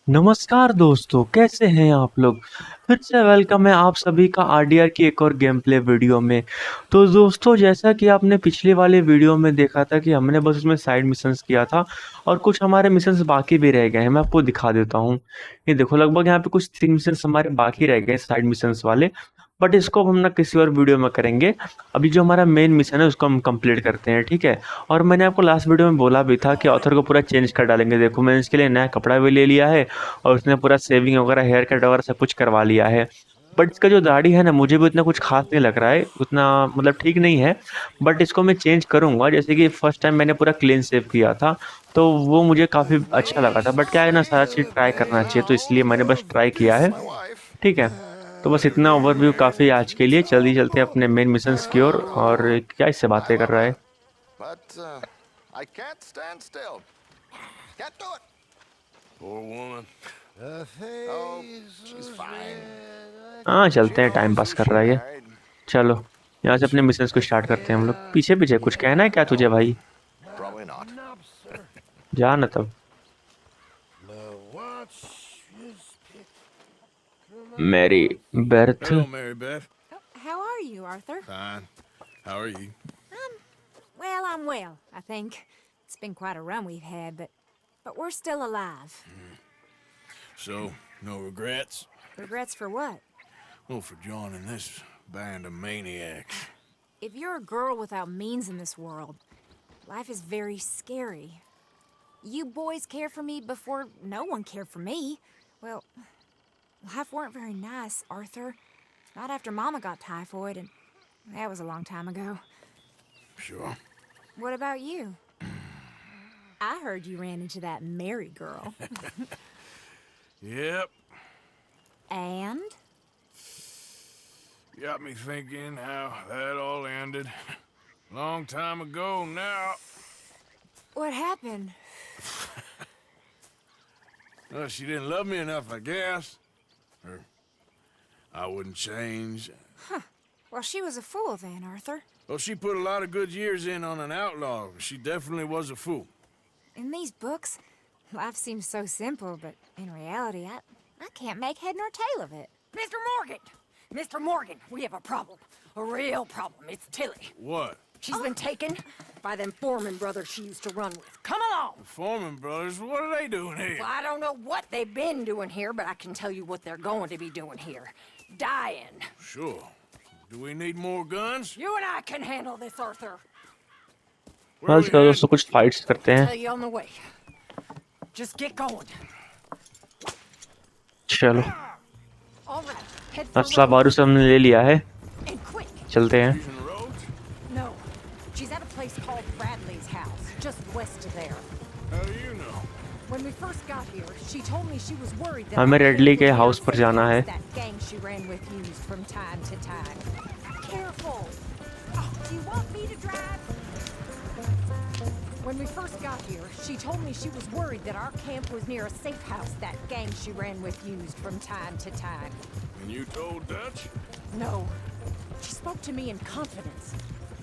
नमस्कार दोस्तों, कैसे हैं आप लोग? फिर से वेलकम है आप सभी का आरडीआर की एक और गेम प्ले वीडियो में। तो दोस्तों, जैसा कि आपने पिछले वाले वीडियो में देखा था कि हमने बस उसमें साइड मिशंस किया था और कुछ हमारे मिशंस बाकी भी रह गए हैं। मैं आपको दिखा देता हूँ। ये देखो, लगभग यहाँ पे कुछ 3 मिशंस हमारे बाकी रह गए साइड मिशंस वाले। बट इसको अब हम ना किसी और वीडियो में करेंगे। अभी जो हमारा मेन मिशन है उसको हम कंप्लीट करते हैं, ठीक है? और मैंने आपको लास्ट वीडियो में बोला भी था कि ऑथर को पूरा चेंज कर डालेंगे। देखो, मैंने इसके लिए नया कपड़ा भी ले लिया है और उसने पूरा सेविंग वगैरह, हेयर कट वगैरह सब कुछ करवा लिया है। बट इसका जो दाढ़ी है ना, मुझे भी उतना कुछ खास नहीं लग रहा है, उतना मतलब ठीक नहीं है। बट इसको मैं चेंज करूंगा। जैसे कि फर्स्ट टाइम मैंने पूरा क्लीन शेव किया था, तो वो मुझे काफ़ी अच्छा लगा था। बट क्या है ना, सारा चीज़ ट्राई करना चाहिए, तो इसलिए मैंने बस ट्राई किया है, ठीक है? तो बस इतना ओवरव्यू काफ़ी है आज के लिए। जल्दी चलते हैं अपने मेन मिशंस की ओर। और क्या इससे बातें कर रहा है? Poor woman. She's fine. हाँ, चलते हैं, Oh, टाइम पास so कर she रहा है ये। married. चलो, यहाँ से अपने मिशंस को स्टार्ट करते हैं हम लोग। पीछे पीछे कुछ कहना है क्या तुझे भाई? Probably not. जा ना तब। मेरी birth. Hello, Mary Beth. Oh, how are you, Arthur? Fine. How are you? I'm well, I think. It's been quite a run we've had, but we're still alive. So, no regrets? Regrets for what? Well, for joining this band of maniacs. If you're a girl without means in this world, life is very scary. You boys cared for me before no one cared for me. Well, life weren't very nice, Arthur. Not after Mama got typhoid, and that was a long time ago. Sure. What about you? I heard you ran into that Mary girl. Yep. And? Got me thinking how that all ended. Long time ago now. What happened? Well, she didn't love me enough, I guess. Or I wouldn't change. Well, she was a fool then, Arthur. Well, she put a lot of good years in on an outlaw. She definitely was a fool. In these books, life seems so simple, but in reality, I can't make head nor tail of it. Mr. Morgan! Mr. Morgan, we have a problem. A real problem. It's Tilly. What? She's been taken by them Foreman brothers she used to run with. Come along! The Foreman brothers, what are they doing here? Well, I don't know what they've been doing here, but I can tell you what they're going to be doing here. Dying. Sure. Do we need more guns? You and I can handle this, Arthur. Where are we चलो heading? दोस्तों, कुछ fights करते हैं। Tell you on the way. Just get going. चलो, All right. Head for असला Rose. बारूद हमने ले लिया है, And quick. चलते हैं। Using the roads? No. She's at a place called Bradley's house, just west of there. How do you know? When we first got here, she told me she was worried that हमें our readily के family house was पर जाना है। that gang she ran with used from time to time. Careful. Oh, do you want me to drive? When we first got here, she told me she was worried that our camp was near a safe house that gang she ran with used from time to time. And you told Dutch? No. She spoke to me in confidence.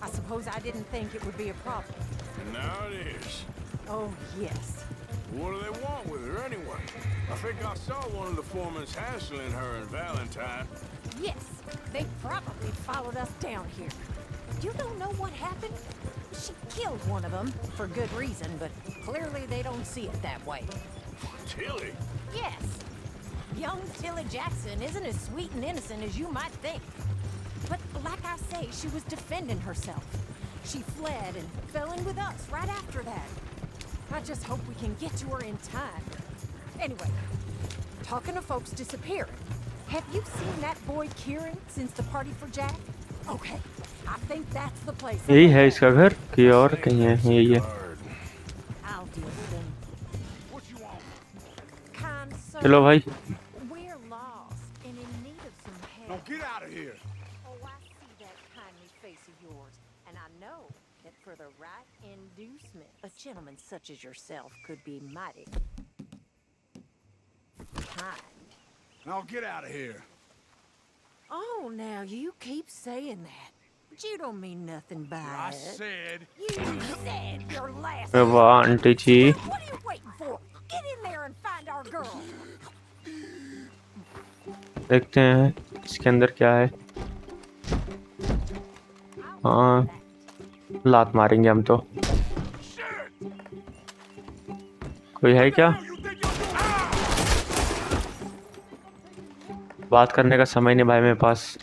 I suppose I didn't think it would be a problem. And now it is. Oh, yes. What do they want with her anyway? I think I saw one of the foremans hassling her and Valentine. Yes, they probably followed us down here. You don't know what happened? She killed one of them, for good reason, but clearly they don't see it that way. Tilly? Yes, young Tilly Jackson isn't as sweet and innocent as you might think. But like I say, she was defending herself. She fled and fell in with us right after that. I just hope we can get to her in time. Anyway, talking of folks disappearing, have you seen that boy Kieran since the party for Jack? Okay, I think that's the place. यही है इसका घर कि और कहीं है? यही है। I'll deal with him. Kind sir, चलो भाई। we're lost and in need of some help. Now get out of here! Oh, I see that kindly face of yours, and I know that for the right inducement, a gentleman such as yourself could be mighty kind. Now get out of here! Oh, now you keep saying that. But you don't mean nothing by I it. said... You said your last वाह aunty ji. What are you waiting for? Get in there and find our girl. देखते हैं इसके अंदर क्या है। हाँ, लात मारेंगे हम तो। कोई है क्या? बात करने का समय नहीं भाई मेरे पास।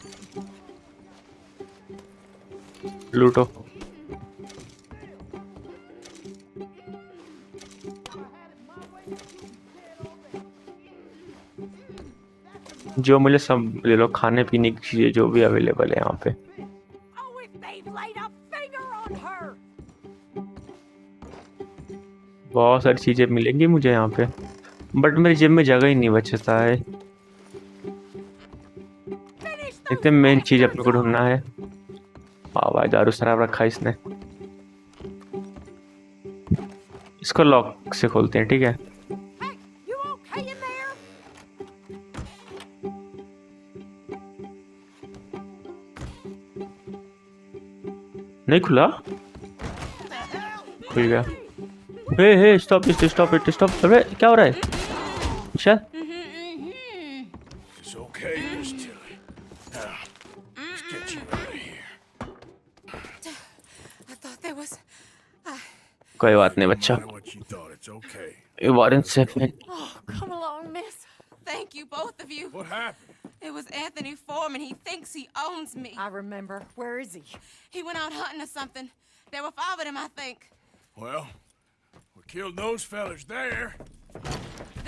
लूटो। जो मुझे सब ले लो, खाने पीने की चीजें जो भी अवेलेबल है यहाँ पे। Oh, if they've laid a finger on her. बहुत सारी चीजें मिलेंगी मुझे यहाँ पे, बट मेरी जेब में जगह ही नहीं बचता है। Finish those इतने मेन चीज अपने को bastards ढूंढना है। वाह भाई, दारू शराब रखा है इसने। इसको लॉक से खोलते हैं, ठीक है। Hey, you okay in there? नहीं खुला, खुल गया। Hey stop it, stop it, stop. अबे क्या हो रहा है? शायद It's okay, Miss Tilly. Now, let's get you out of here. I thought there was. कोई बात नहीं No बच्चा, matter what you thought, it's okay. ये वारन सेफ है। Oh, come along, miss. Thank you, both of you. What happened? It was Anthony Foreman. He thinks he owns me. I remember. Where is he? He went out hunting or something. There were 5 of them, I think. Well, we killed those fellas there.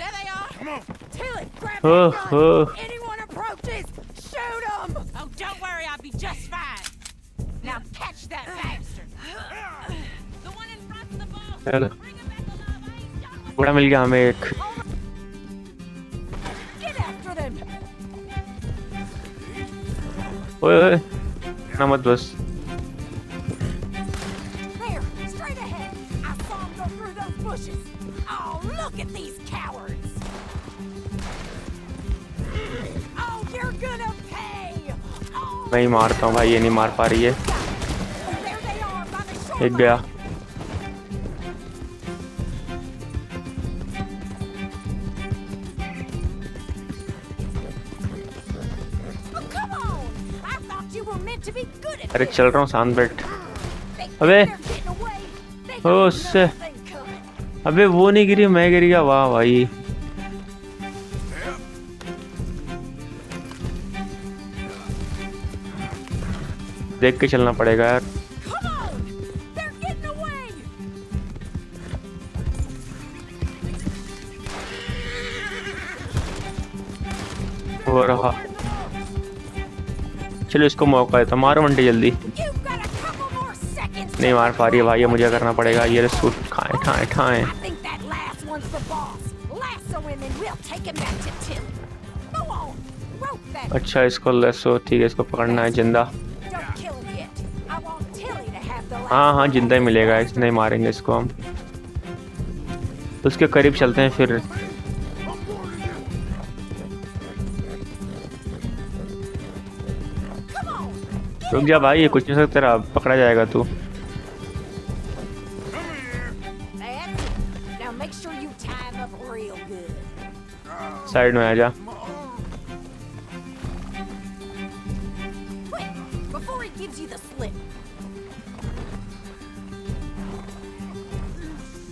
There they are. Come on. Tilly, grab Oh, that gun. oh. Anyone approaches, shoot them. Oh, don't worry. I'll be just fine. Now catch that bastard. The one in front of the ball. चलो, Bring him back alive. I ain't done with बड़ा मिल गया हमें एक। Get after them. ओए ओए, ना मत बस। There, straight ahead. I saw him go through those bushes. Oh, look at these cowards. Oh, you're gonna pay. Oh, मैं ही मारता हूँ भाई, ये नहीं मार पा रही है। there they are by the shore. एक गया। Oh, come on. I thought you were meant to be good at अरे this. चल रहा हूँ, शांत बैठ। They think अबे। they're getting away. They Oh, got shit. nothing coming. अबे वो नहीं गिरी, मैं गिर गया। वाह भाई, Yep. देख के चलना पड़ेगा यार। Come on. They're getting away. हो रहा। चलो इसको मौका है तो मारो मंडी जल्दी। You've got a couple more seconds. नहीं मार पा रही है भाई, ये मुझे करना पड़ेगा। ये सूट खाए ठाए ठाए। I think that last one's the boss. Lasso him and we'll take him back to Tilly. Go on. Rope that. अच्छा इसको लेसो, ठीक है, इसको पकड़ना है जिंदा। Don't kill him yet. I want Tilly to have the last. हाँ हाँ, जिंदा ही मिलेगा, इस नहीं मारेंगे इसको हम। उसके करीब चलते हैं फिर। Come on. रुक जा भाई, ये कुछ नहीं सकता तेरा, पकड़ा जाएगा तू। Come here. That's it. Now make sure you tie him up real good. Side में आ जा। Quick, before he gives you the slip.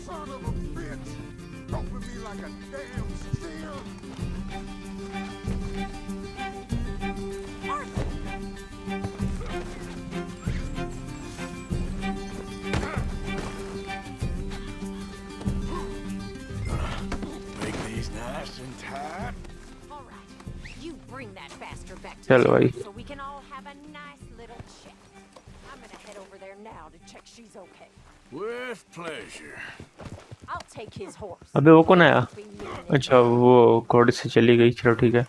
Son of a bitch! Roping me like a damn steer! Arthur. Make these nice and tight. All right. You bring that bastard back to चल Tilly भाई। so we can all have a nice little chat. I'm gonna head over there now to check she's okay. With pleasure. I'll take his horse. अबे वो कौन आया? Be mean and अच्छा वो घोड़े से चली गई, चलो ठीक है।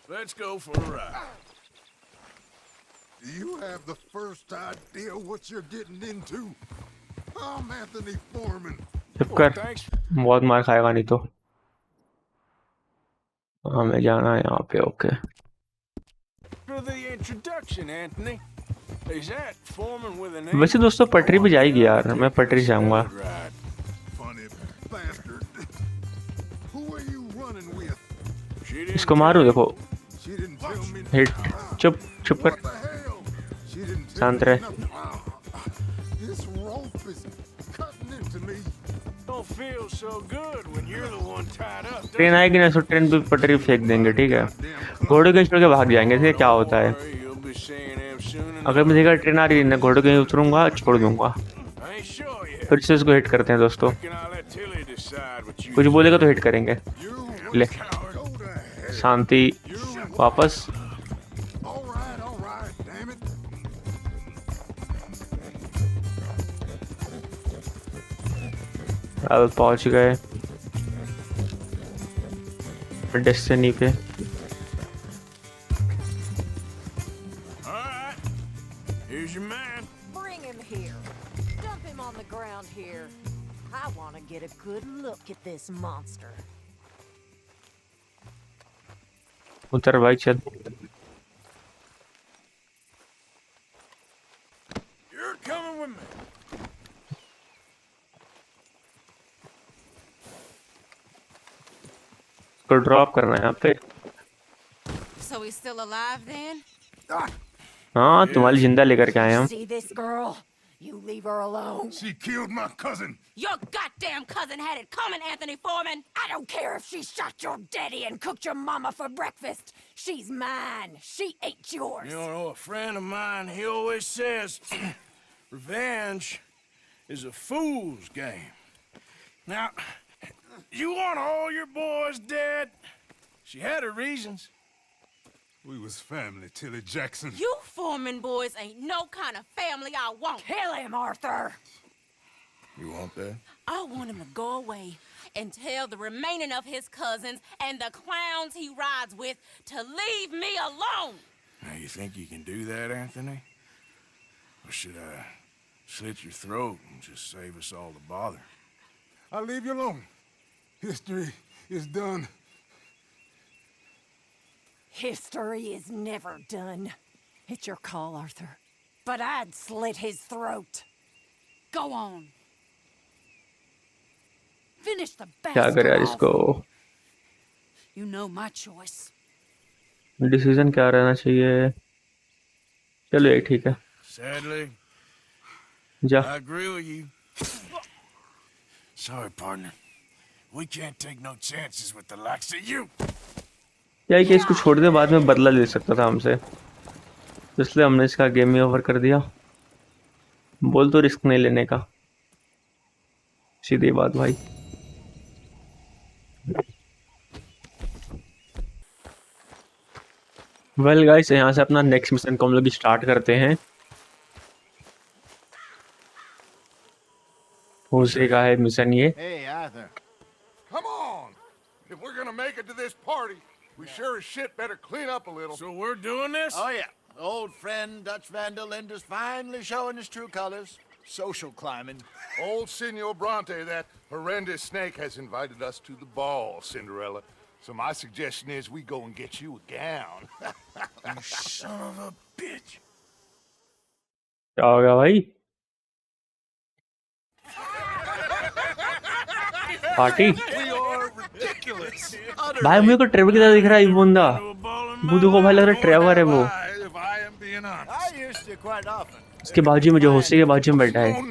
Let's go for a ride. Do you have the first idea what you're getting into? I'm Anthony Foreman. चुप कर, Thanks बहुत मार खाएगा नहीं तो। हमें जाना है यहाँ पे, okay. for the introduction, Anthony. Is that foreman with an वैसे दोस्तों पटरी पे जाएगी यार, मैं पटरी से आऊँगा। Funny bastard. Who are you running with? इसको मारो, देखो She didn't tell me. Hit. चुप चुप What कर, the hell? She didn't tell शांत me रहे। nothing. This rope is cutting into me. Don't feel so good when you're the one tied up. Train आएगी ना, तो ट्रेन पे पटरी फेंक देंगे, ठीक है। घोड़े के छोड़ के भाग जाएंगे, ठीक है क्या होता है। You'll be seeing him soon enough. अगर मुझे ट्रेन आ रही है ना, घोड़े के उतरूंगा, छोड़ दूंगा। I ain't sure yet. फिर से इसको हिट करते हैं दोस्तों, Can I let Tilly decide what you कुछ बोलेगा तो हिट करेंगे। You ले, coward. Go to hell. शांति, वापस। All right, damn it. अब पहुंच गए डेस्टिनी पे। All right. Here's your man. Bring him here. Dump him on the ground here. I want to get a good look at this monster. उतर भाई चल। You're coming with me. इसको drop करना है यहाँ पे। So he's still alive then? हाँ, तुम्हारी जिंदा लेकर के आए हम। See this girl? You leave her alone. She killed my cousin. Your goddamn cousin had it coming, Anthony Foreman. I don't care if she shot your daddy and cooked your mama for breakfast. She's mine. She ate yours. You know, a friend of mine, he always says, revenge is a fool's game. Now, you want all your boys dead? She had her reasons. We was family, Tilly Jackson. You Foreman boys ain't no kind of family I want. Kill him, Arthur. You want that? I want him to go away and tell the remaining of his cousins and the clowns he rides with to leave me alone. Now, you think you can do that, Anthony? Or should I slit your throat and just save us all the bother? I'll leave you alone. History is done. History is never done. It's your call, Arthur. But I'd slit his throat. Go on. Finish the क्या करे यार bastard इसको। off. You know my choice. Decision क्या रहना चाहिए। चलो ये ठीक है, Sadly, जा। I agree with you. Sorry, partner. We can't take no chances with the likes of you. क्या कि इसको छोड़ दे, बाद में बदला ले सकता था हमसे, इसलिए हमने इसका गेम ही ओवर कर दिया। बोल तो रिस्क नहीं लेने का, सीधी बात भाई। वेल गाइस, यहाँ से अपना नेक्स्ट मिशन को हम लोग स्टार्ट करते हैं। होसे का है मिशन ये। Hey, Arthur. Come on! If we're gonna make it to this party, we sure as shit better clean up a little. So we're doing this? Oh, yeah. Old friend Dutch Van der Linde's finally showing his true colors. Social climbing. Old Senor Bronte, that horrendous snake, has invited us to the ball, Cinderella. So my suggestion is we go and get you a gown. You son of a bitch. क्या हो गया भाई? Party We are ridiculous. भाई, मुझे को Trevor की तरह दिख रहा है ये बंदा। वो देखो भाई, लग रहा है ट्रेवर है वो। If I am being honest. I used to quite often. इसके बाजू में, जो होसे के बाजू में बैठा है।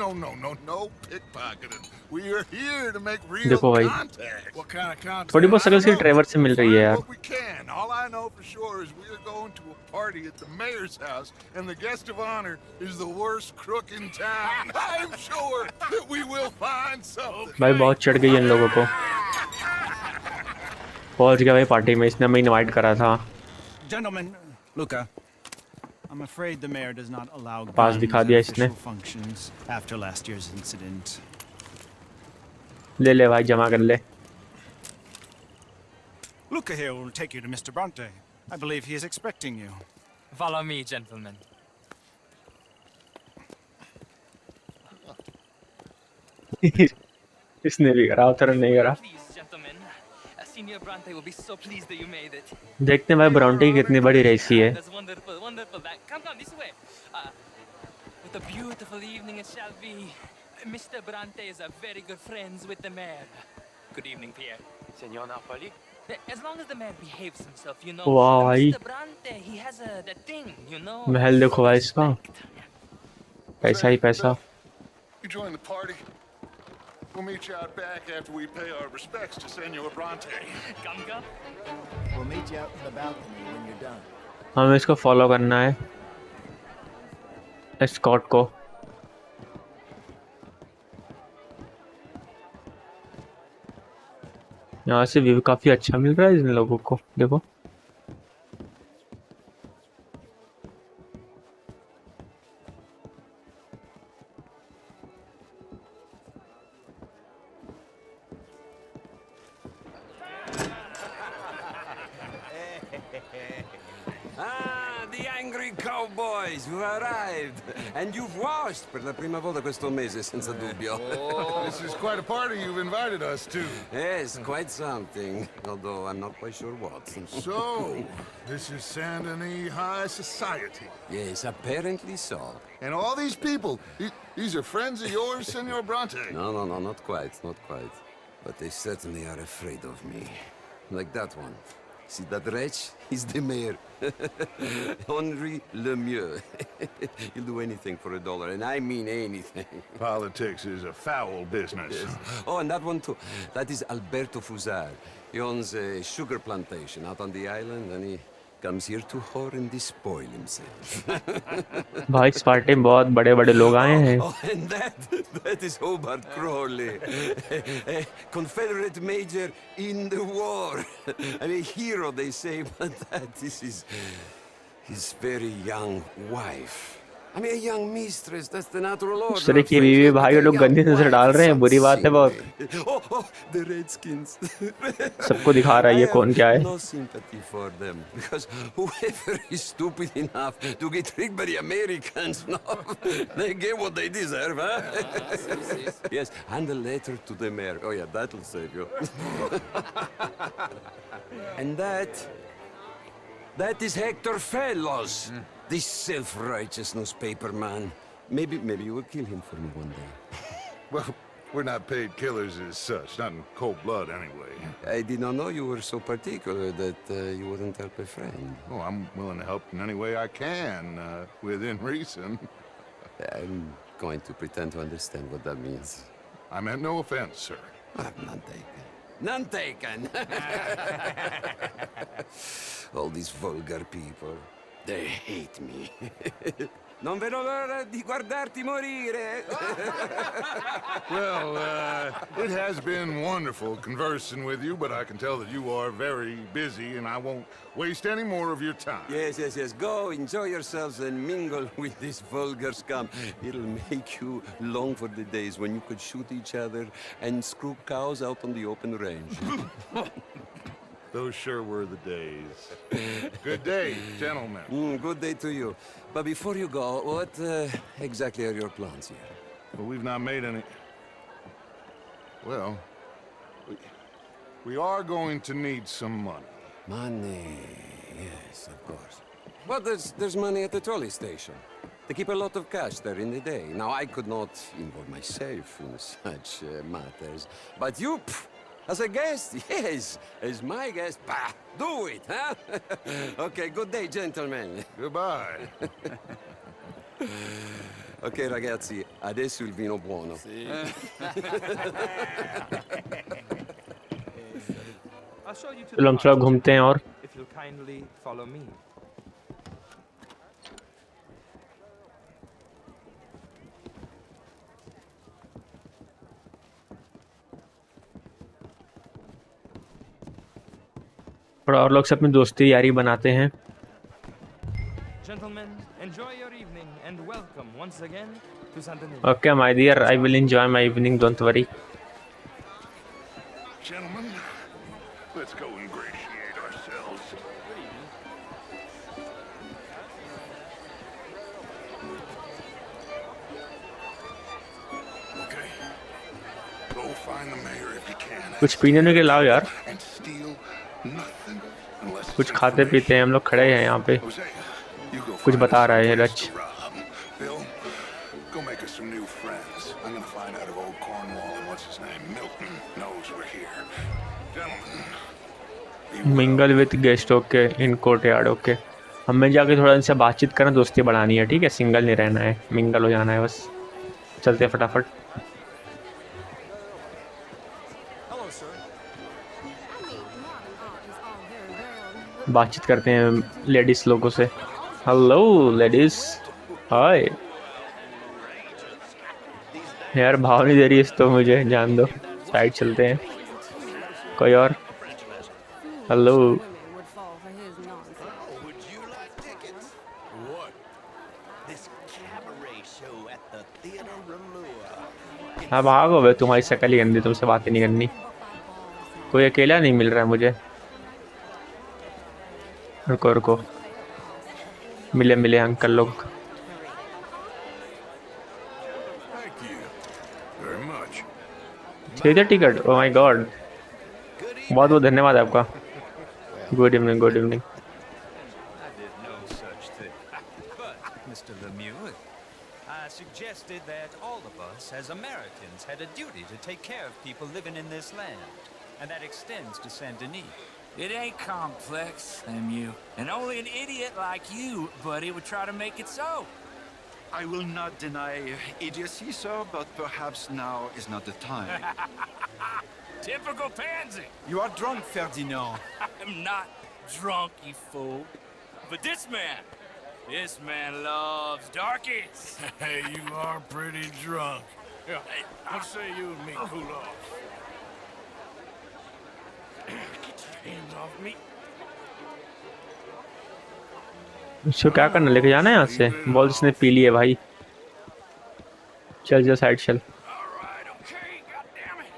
No pickpocketing. We are here to make real देखो भाई, contact. What kind of contact? थोड़ी बहुत शकल इसकी ट्रेवर से मिल रही है यार। What we can. All I know for sure is we are going to a party at the mayor's house, and the guest of honor is the worst crook in town. I'm sure that we will find something. भाई बहुत चढ़ गई इन लोगों को। पहुंच गया भाई party में, इसने हमें इनवाइट करा था। Gentlemen, Luca, I'm afraid the mayor does not allow pass guns दिखा at दिया इसने। official functions after last year's incident. ले ले भाई, जमा कर ले। Luca here will take you to Mr. Bronte. I believe he is expecting you. Follow me, gentlemen. इसने भी करा, उतर नहीं करा। Please, gentlemen. Senior Bronte will be so pleased that you made it. देखते हैं भाई ब्राउन्टी की कितनी बड़ी रेसी है। That's wonderful, wonderful. Come, this way. What a beautiful evening it shall be. Mr. Bronte is a very good friends with the mayor. Good evening, Pierre. Senor Napoli. As long as the mayor behaves himself, you know. वाह भाई, Mr. Bronte, he has that thing, you know. महल देखो भाई इसका, पैसा ही पैसा। You join the party. We'll meet you out back after we pay our respects to Senor Bronte. Come, come. We'll meet you out in the balcony when you're done. हमें इसको follow करना है, escort को। यहाँ से view काफी अच्छा मिल रहा है इन लोगों को, देखो। The angry cowboys who arrived. And you've washed per la prima volta questo mese, senza dubbio. This is quite a party you've invited us to. Yes, quite something. Although I'm not quite sure what. So, this is Saint Denis High Society. Yes, apparently so. And all these people, these are friends of yours, Senor Bronte? No, not quite, not quite. But they certainly are afraid of me. Like that one. See that wretch? He's the mayor. Henri Lemieux. He'll do anything for $1, and I mean anything. Politics is a foul business. Yes. Oh, and that one too. That is Alberto Fusar. He owns a sugar plantation out on the island, and he comes here to horribly spoil himself. भाई इस party में बहुत बड़े बड़े लोग आए हैं। Oh, and that is Hobart Crawley, a Confederate major in the war. I mean, a hero, they say, but this is his very young wife. I mean, a young mistress, that's the natural order. उस तरह की बीवी भाई ये लोग गंदी नजर डाल रहे हैं, बुरी बात है बहुत। Oh, the Redskins. सबको दिखा रहा है ये कौन क्या है। No sympathy for them, because whoever is stupid enough to get tricked by the Americans, no, they get what they deserve, huh? Yes, and a letter to the mayor. Oh yeah, that'll save you. And that is Hector Fellows, this self-righteous newspaper man. Maybe you will kill him for me one day. Well, we're not paid killers as such, not in cold blood anyway. I did not know you were so particular that you wouldn't help a friend. Oh, I'm willing to help in any way I can, within reason. I'm going to pretend to understand what that means. I meant no offense, sir. None taken. None taken! All these vulgar people, they hate me. Non vedo l'ora di guardarti morire. Well, it has been wonderful conversing with you, but I can tell that you are very busy, and I won't waste any more of your time. Yes. Go, enjoy yourselves, and mingle with this vulgar scum. It'll make you long for the days when you could shoot each other and screw cows out on the open range. Those sure were the days. Good day, gentlemen. Good day to you. But before you go, what exactly are your plans here? Well, we've not made any... Well, we are going to need some money. Money, yes, of course. Well, there's money at the trolley station. They keep a lot of cash there in the day. Now, I could not involve myself in such matters. But you, as a guest, yes, as my guest, bah, do it, huh? Okay, good day, gentlemen. Goodbye. Ok, ragazzi, adesso il vino buono. चलो हम थोड़ा घूमते हैं और If you'll kindly follow me. थोड़ा और लोग से अपनी दोस्ती यारी बनाते हैं। Gentlemen, enjoy your evening and welcome once again to Saint Denis. Okay, my dear, I will enjoy my evening, don't worry. Gentlemen, let's go ingratiate ourselves. Okay. Go find the mayor if you can. कुछ पीने के लाओ यार, And steal nothing unless कुछ खाते पीते हैं हम लोग, खड़े हैं यहाँ पे। Hosea, you go कुछ find बता us रहा है some place रच। to rob. Bill, some new friends. I'm gonna find out if old Cornwall and what's his name, Milton, knows we're here. Gentlemen, be well. Mingle with guest, okay, in court yard, okay. हमें जाके थोड़ा इनसे बातचीत करना, दोस्ती बढ़ानी है, ठीक है, सिंगल नहीं रहना है, मिंगल हो जाना है बस। चलते हैं फटाफट। बातचीत करते हैं लेडीज लोगों से। हेलो लेडीज, हाय। यार भाव नहीं दे रही इस तो, मुझे जान दो, साइड चलते हैं कोई और। हेलो, हाँ भागो बे, तुम्हारी शक्ल ही गंदी, तुमसे बातें नहीं करनी। कोई अकेला नहीं मिल रहा है मुझे। रुको रुको, मिले मिले अंकल लोग। Thank you very much. चाहिए टिकट? ओह माय गॉड, बहुत बहुत धन्यवाद आपका। Good evening, good evening. Mr. Lemieux, I suggested that all of us as Americans had a duty to take care of people living in this land, and that extends to Saint Denis. It ain't complex, Lemieux. And only an idiot like you, buddy, would try to make it so. I will not deny idiocy, sir, but perhaps now is not the time. Typical pansy. You are drunk, Ferdinand. I'm not drunk, you fool. But this man loves darkies. Hey, you are pretty drunk. Yeah, hey, what say you and me cool off? Get your hands off me. इसको क्या करना, लेके जाना है यहाँ से? Ball इसने P ली है भाई। चल चल साइड चल। All right, okay, goddammit.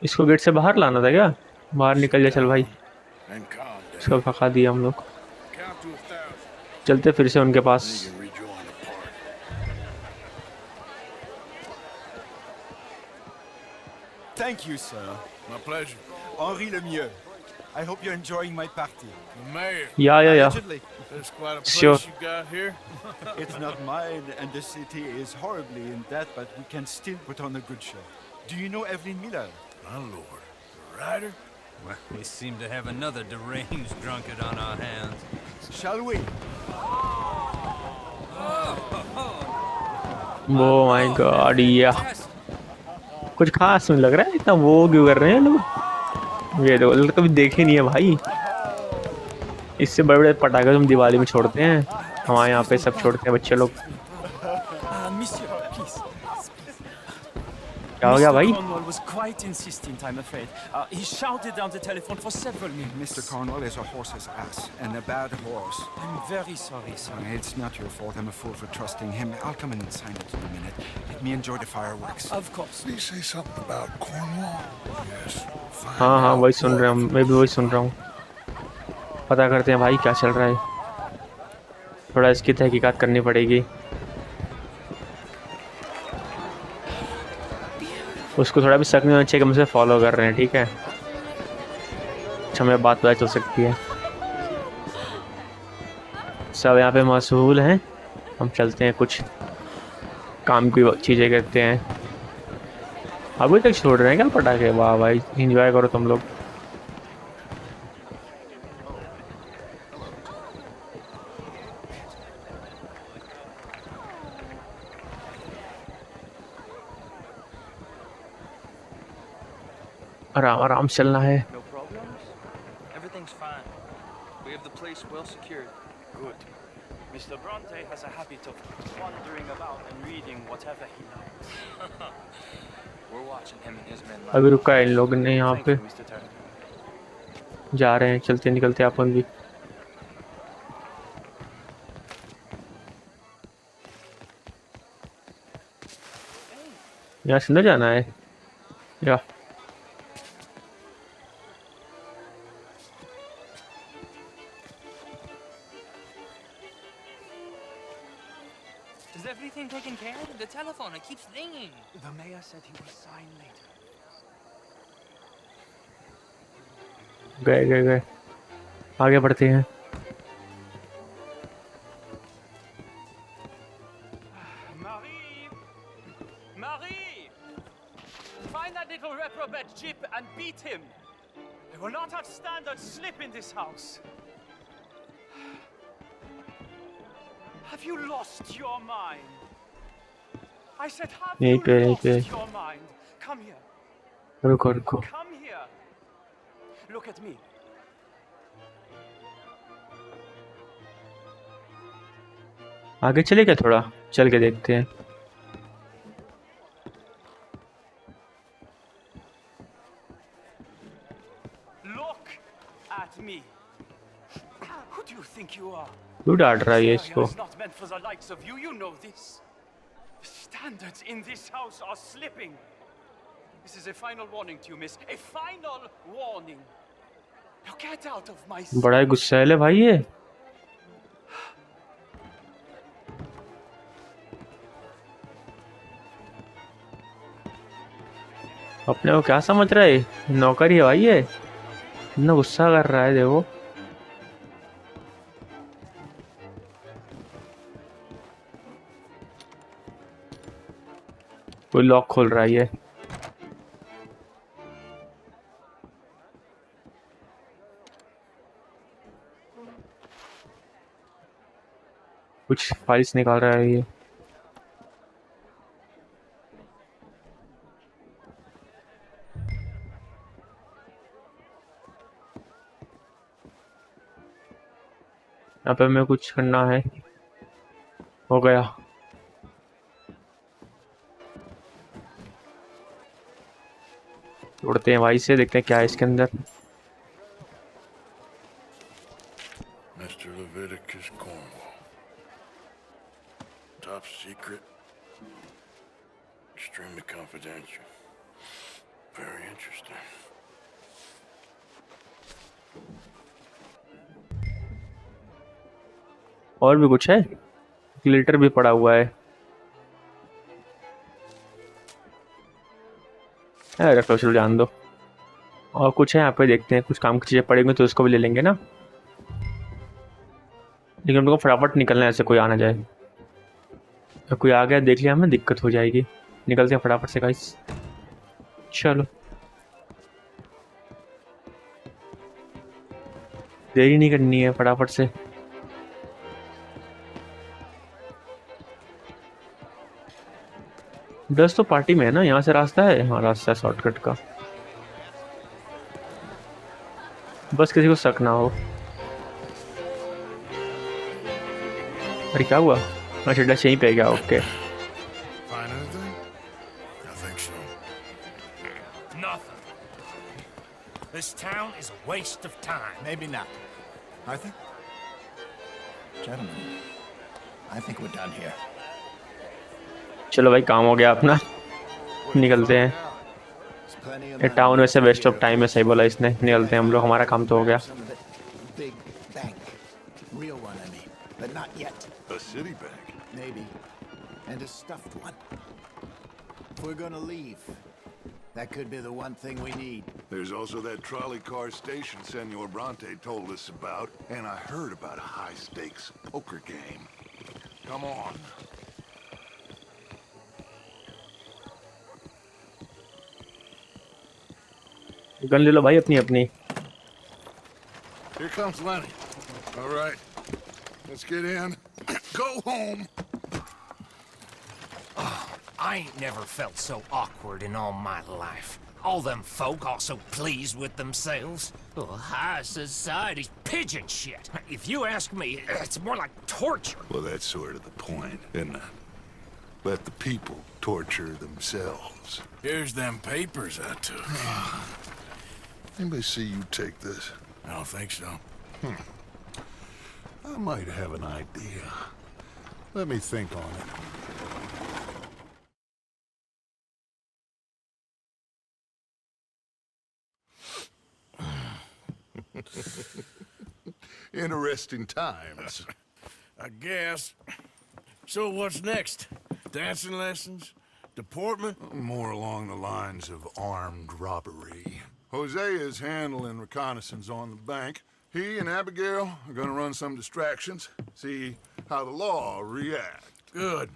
इसको गेट से बाहर लाना था क्या? बाहर निकल जा, चल भाई। And calm down. इसको भगा दिया हम लोग। Count to 1,000. चलते फिर से उनके पास। You can rejoin the party. Thank you, sir. My pleasure. Henri Lemieux. I hope you're enjoying my party. The mayor. या Allegedly. There's quite a place Sure. you got here. It's not mine, and the city is horribly in debt, but we can still put on a good show. Do you know Evelyn Miller? My lord. The writer? Well, we seem to have another deranged drunkard on our hands. Shall we? Oh my God, या कुछ खास नहीं लग रहा है, इतना वो क्यों कर रहे हैं लोग? ये तो कभी देखे नहीं है भाई। इससे बड़े बड़े पटाखे तुम दिवाली में छोड़ते हैं, हमारे यहाँ पे सब छोड़ते हैं बच्चे लोग। Monsieur, please. क्या हो गया भाई? Cornwall was quite insistent, I'm afraid. He shouted down the telephone for several minutes. Mr. Cornwall is a horse's ass, and a bad horse. I'm very sorry, sir. It's not your fault. I'm a fool for trusting him. I'll come in and sign it in a minute. Let me enjoy the fireworks. Of course. Did he say something about Cornwall? Yes. Find हाँ हाँ, out. वही सुन रहा हूँ, मैं भी वही सुन रहा हूँ। पता करते हैं भाई क्या चल रहा है, थोड़ा इसकी तहकीकात करनी पड़ेगी। उसको थोड़ा भी शक नहीं होना चाहिए कि मुझे फॉलो कर रहे हैं, ठीक है? अच्छा, हमें बात पता चल सकती है। सब यहाँ पे मशहूल हैं, हम चलते हैं, कुछ काम की चीज़ें करते हैं। अभी तक छोड़ रहे हैं क्या पटाखे? वाह भाई, एंजॉय करो तुम लोग। आराम आराम चलना है। No problems? Everything's fine. We have the place well secured. Good. Mr. Bronte has a habit of wandering about and reading whatever he likes. We're watching him and his men. अभी रुका है इन लोग ने यहाँ Thank पे, you, Mr. Turner. जा रहे हैं, चलते निकलते अपन भी। यहाँ से अंदर जाना है या? Is everything taken care of? The telephone, it keeps ringing. The mayor said he will sign later. गए गए गए, आगे बढ़ते हैं। Marie! Find that little reprobate Jip and beat him. I will not have standard slip in this house. Have you lost your mind? I said, have you lost your mind? Come here. रुको Come here. Look at me. आगे चले क्या? थोड़ा चल के देखते हैं। Look at me. Who do you think you are? क्यों डांट रहा है ये इसको? It's not meant for the likes of you. You know this. The standards in this house are slipping. This is a final warning to you, miss. A final warning. Now get out of my sight. बड़ा ही गुस्सैल है भाई ये। अपने को क्या समझ रहा है? नौकरी है भाई ये। इतना गुस्सा कर रहा है देखो। कोई लॉक खोल रहा है ये। कुछ फाइल्स निकाल रहा है ये। यहाँ पे हमें कुछ करना है। हो गया। उड़ते हैं भाई से, देखते हैं क्या है इसके अंदर। Mr. Leviticus Cornwall. Top secret. Extremely confidential. Very interesting. और भी कुछ है? ग्लिटर भी पड़ा हुआ है। रख लो, चलो जान दो। और कुछ है यहाँ पे, देखते हैं। कुछ काम की चीजें पड़ेंगी तो उसको भी ले लेंगे ना। लेकिन उनको फटाफट निकलना है, ऐसे कोई आना जाए। कोई आ गया देख लिया हमें, दिक्कत हो जाएगी। निकलते हैं फटाफट से गाइस। चलो देरी नहीं करनी है, फटाफट से। बस तो पार्टी में है ना, यहाँ से रास्ता है। हाँ रास्ता है शॉर्टकट का। बस किसी को शक ना हो। अरे क्या हुआ? अच्छा डच यहीं पे गया। Okay Find anything? I think so. Nothing. This town is a waste of time. Maybe not. Arthur? Gentlemen, I think we're done here. चलो भाई, काम हो गया अपना, निकलते हैं। ये टाउन वैसे वेस्ट ऑफ टाइम है, सही बोला इसने। निकलते हैं हम लोग, हमारा काम तो हो गया। Big bank. Real one, I mean. But not yet. A city bank. Maybe. And a stuffed one. If we're gonna leave, that could be the one thing we need. There's also that trolley car station Senor Bronte told us about, and I heard about a high-stakes poker game. Come on. Gun ले लो भाई अपनी अपनी। Here comes Lenny. All right, let's get in. Go home. I ain't never felt so awkward in all my life. All them folk all so pleased with themselves. Oh, high society's pigeon shit. If you ask me, it's more like torture. Well, that's sort of the point, isn't it? Let the people torture themselves. Here's them papers I took. Anybody see you take this? I don't think so. I might have an idea. Let me think on it. Interesting times. I guess. So what's next? Dancing lessons? Deportment? More along the lines of armed robbery. Hosea is handling reconnaissance on the bank. He and Abigail are gonna run some distractions, see how the law reacts. Good.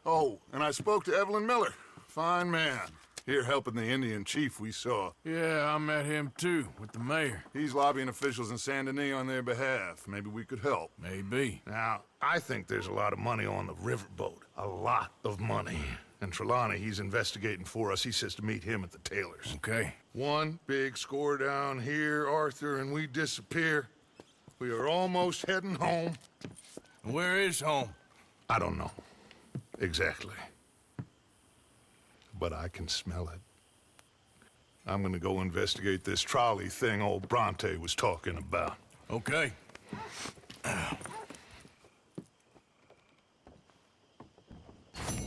Oh, and I spoke to Evelyn Miller. Fine man. Here helping the Indian chief we saw. Yeah, I met him too, with the mayor. He's lobbying officials in Saint Denis on their behalf. Maybe we could help. Maybe. Now, I think there's a lot of money on the riverboat. A lot of money. And Trelawney, he's investigating for us. He says to meet him at the Taylor's. Okay. One big score down here, Arthur, and we disappear. We are almost heading home. Where is home? I don't know. Exactly. But I can smell it. I'm gonna go investigate this trolley thing old Bronte was talking about. Okay.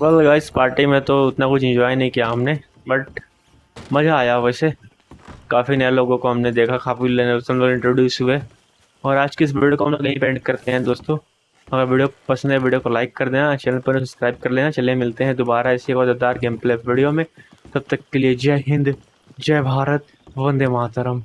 Well guys, party में तो उतना कुछ enjoy नहीं किया हमने, but मज़ा आया। वैसे काफ़ी नए लोगों को हमने देखा, काफ़ी लोग इंट्रोड्यूस हुए। और आज की इस वीडियो को हम लोग यहीं पे एंड करते हैं दोस्तों। अगर वीडियो पसंद है, वीडियो को लाइक कर देना, चैनल पर सब्सक्राइब कर लेना। चलिए मिलते हैं दोबारा ऐसी एक मज़ेदार गेम प्ले वीडियो में। तब तक के लिए जय हिंद, जय भारत, वंदे मातरम।